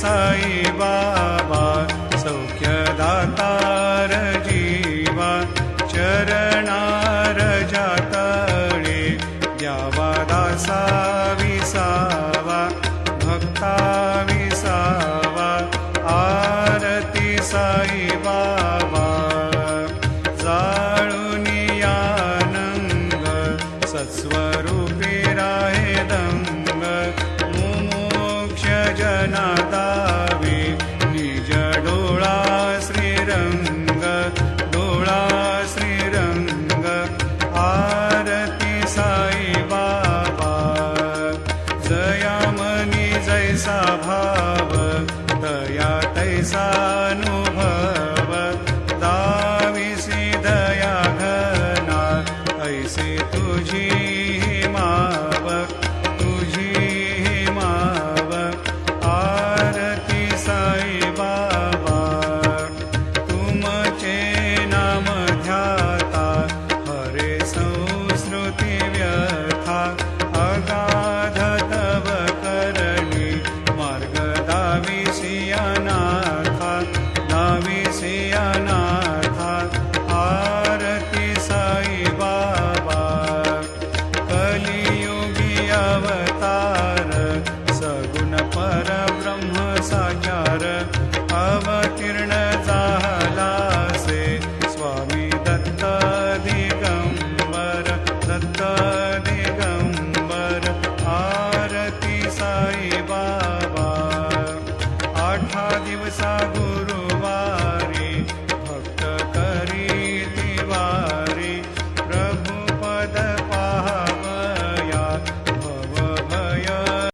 साई बाबा सौख्यदातार जीवा चरणार जातळे द्यावा दासा विसावा भक्ता विसावा आरती साई बाबा जाळुनी आनंद सत्स्वरूपी राहे दंग मुमुक्ष जना दावे निज डोळा श्रीरंग डोळा श्रीरंग आरती साई बाबा जया मनी जैसा भाव दया तैसा नु